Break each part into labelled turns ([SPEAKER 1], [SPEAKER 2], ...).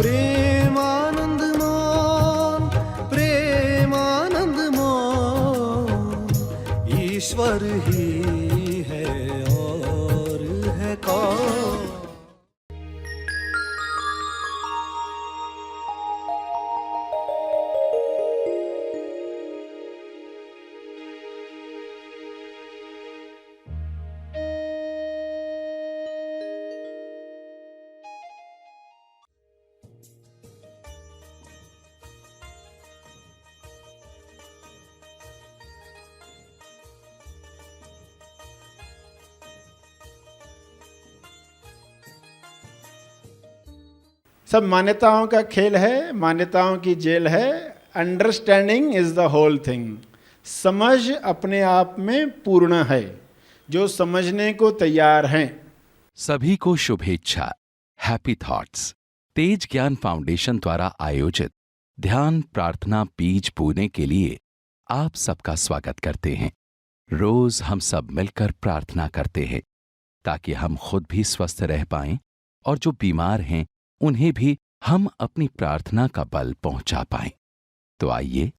[SPEAKER 1] प्रेमानंद मोहन, प्रेमानंद मोहन, ईश्वर ही है और है कौन।
[SPEAKER 2] सब मान्यताओं का खेल है, मान्यताओं की जेल है। Understanding is the whole thing. समझ अपने आप में पूर्ण है। जो समझने को तैयार हैं,
[SPEAKER 3] सभी को शुभेच्छा। हैप्पी थॉट्स तेज ज्ञान फाउंडेशन द्वारा आयोजित ध्यान प्रार्थना बीज बोने के लिए आप सबका स्वागत करते हैं। रोज हम सब मिलकर प्रार्थना करते हैं ताकि हम खुद भी स्वस्थ रह पाएं और जो बीमार हैं उन्हें भी हम अपनी प्रार्थना का बल पहुंचा पाएं। तो आइए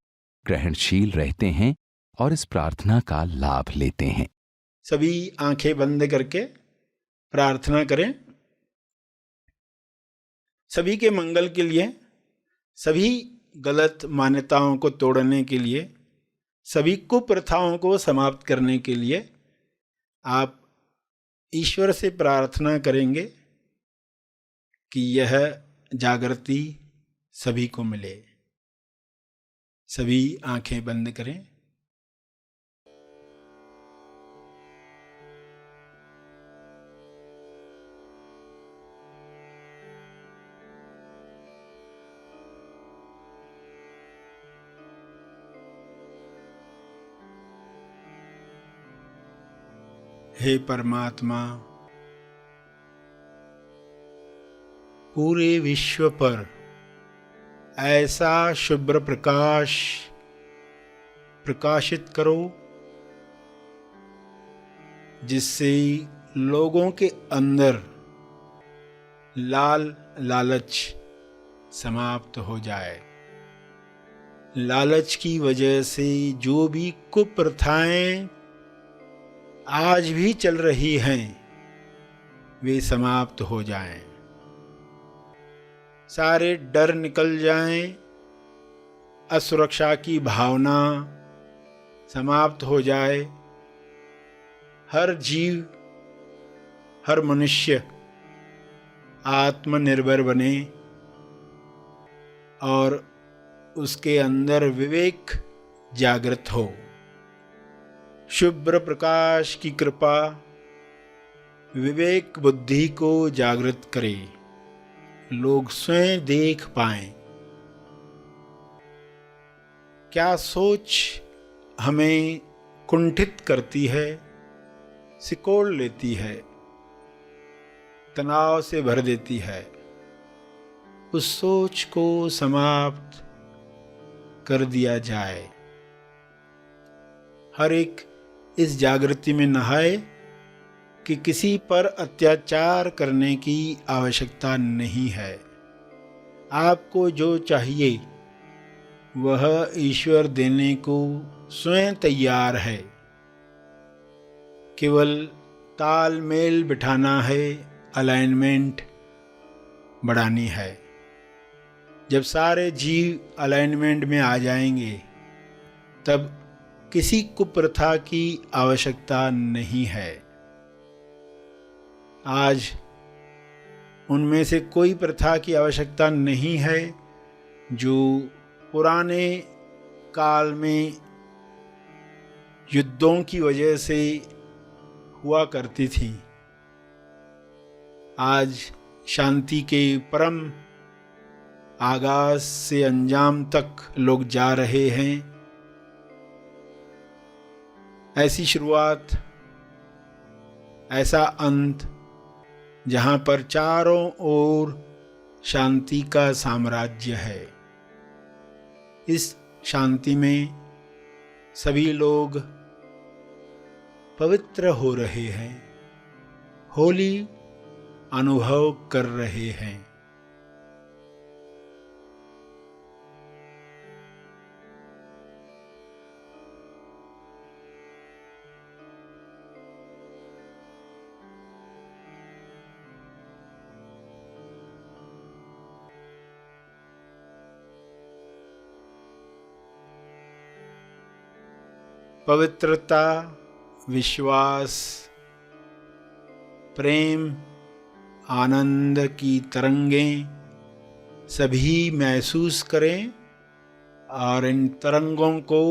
[SPEAKER 3] ग्रहणशील रहते हैं और इस प्रार्थना का लाभ लेते हैं।
[SPEAKER 2] सभी आंखें बंद करके प्रार्थना करें। सभी के मंगल के लिए, सभी गलत मान्यताओं को तोड़ने के लिए, सभी कुप्रथाओं को समाप्त करने के लिए आप ईश्वर से प्रार्थना करेंगे कि यह जागृति सभी को मिले। सभी आंखें बंद करें। हे परमात्मा, पूरे विश्व पर ऐसा शुभ्र प्रकाश प्रकाशित करो जिससे लोगों के अंदर लालच समाप्त हो जाए। लालच की वजह से जो भी कुप्रथाएं आज भी चल रही हैं वे समाप्त हो जाएं। सारे डर निकल जाएं, असुरक्षा की भावना समाप्त हो जाए। हर जीव, हर मनुष्य आत्मनिर्भर बने और उसके अंदर विवेक जागृत हो। शुभ्र प्रकाश की कृपा विवेक बुद्धि को जागृत करे, लोग स्वयं देख पाएं क्या सोच हमें कुंठित करती है, सिकोड़ लेती है, तनाव से भर देती है। उस सोच को समाप्त कर दिया जाए। हर एक इस जागृति में नहाए कि किसी पर अत्याचार करने की आवश्यकता नहीं है। आपको जो चाहिए वह ईश्वर देने को स्वयं तैयार है। केवल तालमेल बिठाना है, अलाइनमेंट बढ़ानी है। जब सारे जीव अलाइनमेंट में आ जाएंगे तब किसी कुप्रथा की आवश्यकता नहीं है। आज उनमें से कोई प्रथा की आवश्यकता नहीं है जो पुराने काल में युद्धों की वजह से हुआ करती थी। आज शांति के परम आगाज से अंजाम तक लोग जा रहे हैं। ऐसी शुरुआत, ऐसा अंत जहां पर चारों ओर शांति का साम्राज्य है। इस शांति में सभी लोग पवित्र हो रहे हैं, होली अनुभव कर रहे हैं। पवित्रता, विश्वास, प्रेम, आनंद की तरंगें सभी महसूस करें और इन तरंगों को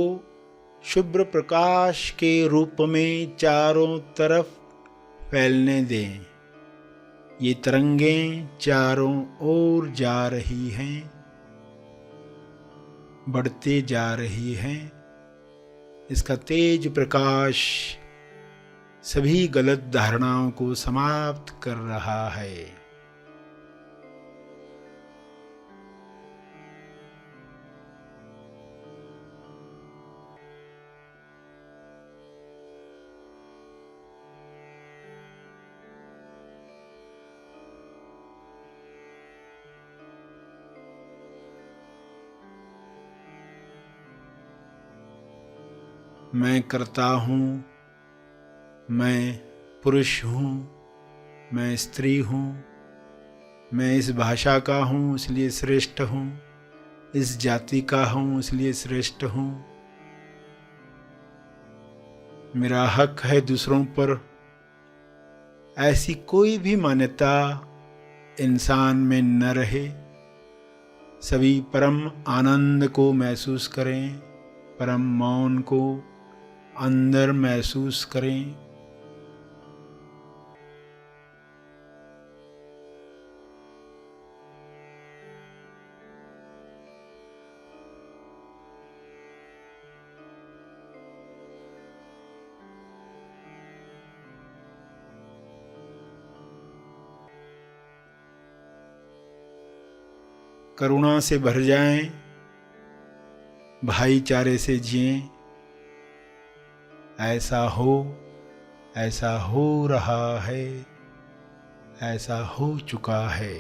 [SPEAKER 2] शुभ्र प्रकाश के रूप में चारों तरफ फैलने दें। ये तरंगें चारों ओर जा रही हैं, बढ़ते जा रही हैं। इसका तेज प्रकाश सभी गलत धारणाओं को समाप्त कर रहा है। मैं करता हूँ, मैं पुरुष हूँ, मैं स्त्री हूँ, मैं इस भाषा का हूँ इसलिए श्रेष्ठ हूँ, इस जाति का हूँ इसलिए श्रेष्ठ हूँ। मेरा हक है दूसरों पर। ऐसी कोई भी मान्यता इंसान में न रहे। सभी परम आनंद को महसूस करें, परम मौन को अंदर महसूस करें। करुणा से भर जाएं, भाईचारे से जिएं। ऐसा हो रहा है, ऐसा हो चुका है।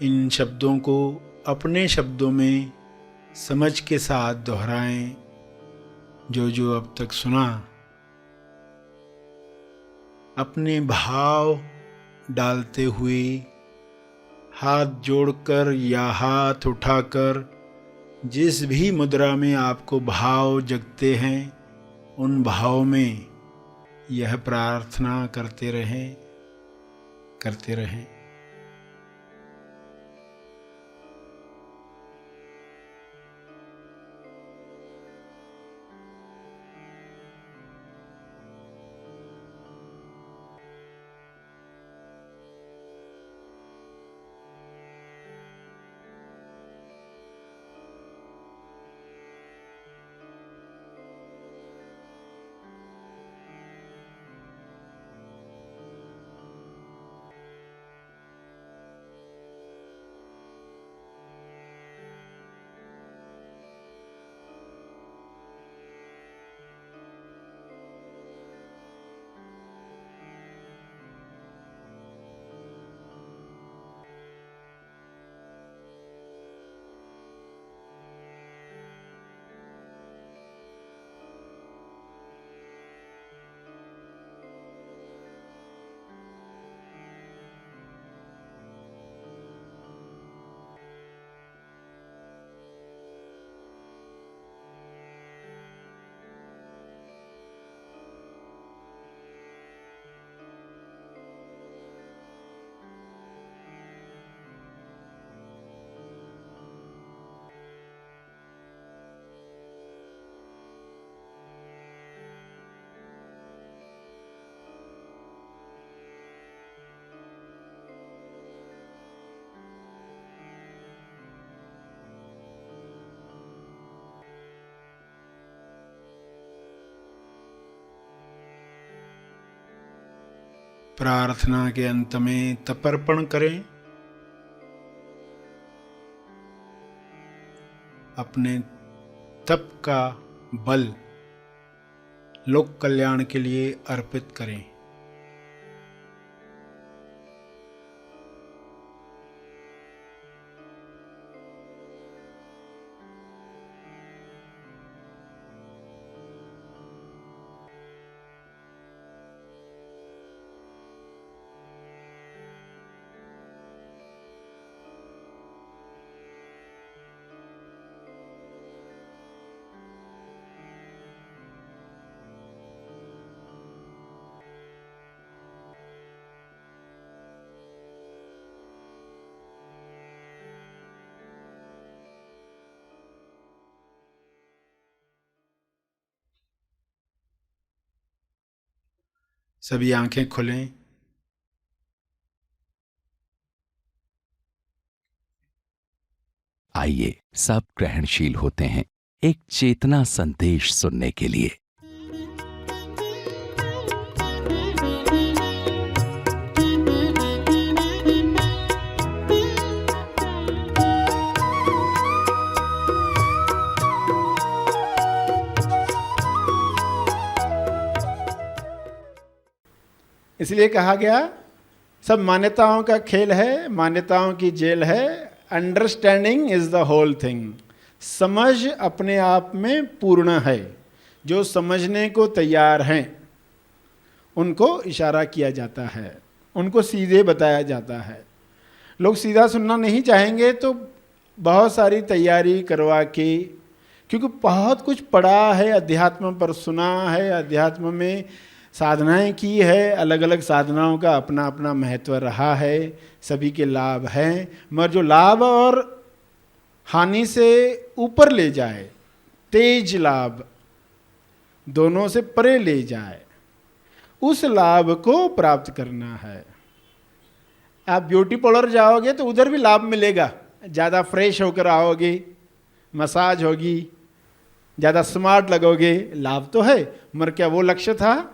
[SPEAKER 2] इन शब्दों को अपने शब्दों में समझ के साथ दोहराएं। जो अब तक सुना, अपने भाव डालते हुए हाथ जोड़कर या हाथ उठाकर जिस भी मुद्रा में आपको भाव जगते हैं, उन भाव में यह प्रार्थना करते रहें। प्रार्थना के अंत में तर्पण करें। अपने तप का बल लोक कल्याण के लिए अर्पित करें। सभी आंखें खुलें।
[SPEAKER 3] आइए सब ग्रहणशील होते हैं एक चेतना संदेश सुनने के लिए।
[SPEAKER 2] इसलिए कहा गया सब मान्यताओं का खेल है, मान्यताओं की जेल है। Understanding is the whole thing. समझ अपने आप में पूर्ण है। जो समझने को तैयार हैं उनको इशारा किया जाता है, उनको सीधे बताया जाता है। लोग सीधा सुनना नहीं चाहेंगे तो बहुत सारी तैयारी करवा के, क्योंकि बहुत कुछ पढ़ा है अध्यात्म पर, सुना है अध्यात्म में, साधनाएं की है, अलग अलग साधनाओं का अपना अपना महत्व रहा है, सभी के लाभ हैं, मगर जो लाभ और हानि से ऊपर ले जाए, तेज लाभ दोनों से परे ले जाए, उस लाभ को प्राप्त करना है। आप ब्यूटी पार्लर जाओगे तो उधर भी लाभ मिलेगा, ज़्यादा फ्रेश होकर आओगे, मसाज होगी, ज़्यादा स्मार्ट लगोगे, लाभ तो है, मगर क्या वो लक्ष्य था?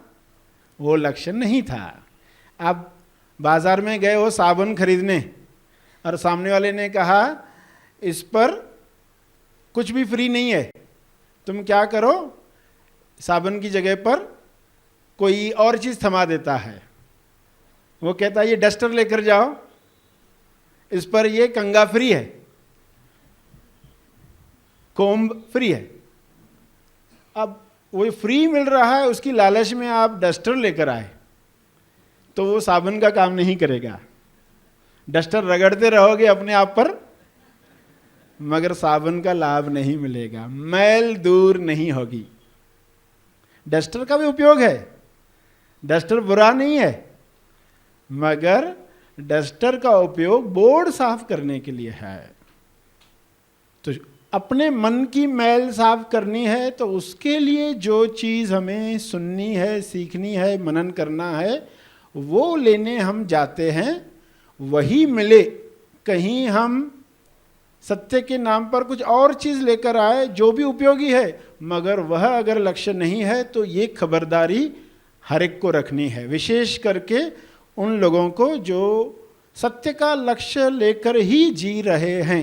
[SPEAKER 2] वो लक्ष्य नहीं था। आप बाजार में गए हो साबुन खरीदने और सामने वाले ने कहा इस पर कुछ भी फ्री नहीं है, तुम क्या करो, साबुन की जगह पर कोई और चीज़ थमा देता है। वो कहता है ये डस्टर लेकर जाओ, इस पर ये कंघा फ्री है, कोम्ब फ्री है। अब वो फ्री मिल रहा है, उसकी लालच में आप डस्टर लेकर आए तो वो साबुन का काम नहीं करेगा। डस्टर रगड़ते रहोगे अपने आप पर, मगर साबुन का लाभ नहीं मिलेगा, मैल दूर नहीं होगी। डस्टर का भी उपयोग है, डस्टर बुरा नहीं है, मगर डस्टर का उपयोग बोर्ड साफ करने के लिए है। तो अपने मन की मैल साफ करनी है तो उसके लिए जो चीज़ हमें सुननी है, सीखनी है, मनन करना है, वो लेने हम जाते हैं, वही मिले। कहीं हम सत्य के नाम पर कुछ और चीज़ लेकर आए जो भी उपयोगी है, मगर वह अगर लक्ष्य नहीं है तो ये खबरदारी हर एक को रखनी है, विशेष करके उन लोगों को जो सत्य का लक्ष्य लेकर ही जी रहे हैं।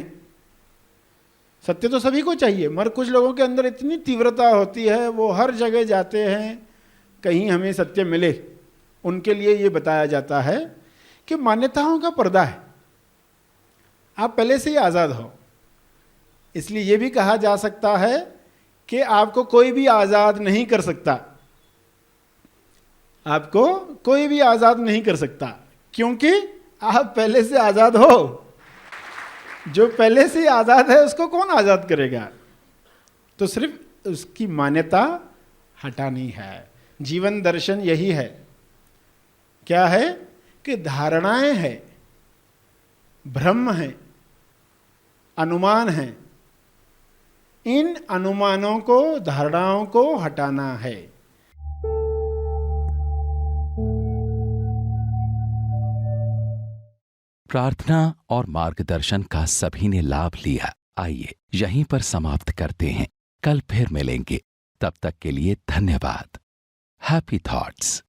[SPEAKER 2] सत्य तो सभी को चाहिए, मगर कुछ लोगों के अंदर इतनी तीव्रता होती है, वो हर जगह जाते हैं कहीं हमें सत्य मिले। उनके लिए ये बताया जाता है कि मान्यताओं का पर्दा है, आप पहले से ही आज़ाद हो। इसलिए ये भी कहा जा सकता है कि आपको कोई भी आज़ाद नहीं कर सकता, आपको कोई भी आज़ाद नहीं कर सकता, क्योंकि आप पहले से आज़ाद हो। जो पहले से आज़ाद है उसको कौन आज़ाद करेगा? तो सिर्फ उसकी मान्यता हटानी है। जीवन दर्शन यही है। क्या है कि धारणाएं हैं, भ्रम है, अनुमान है, इन अनुमानों को, धारणाओं को हटाना है।
[SPEAKER 3] प्रार्थना और मार्गदर्शन का सभी ने लाभ लिया। आइए यहीं पर समाप्त करते हैं, कल फिर मिलेंगे। तब तक के लिए धन्यवाद। Happy thoughts.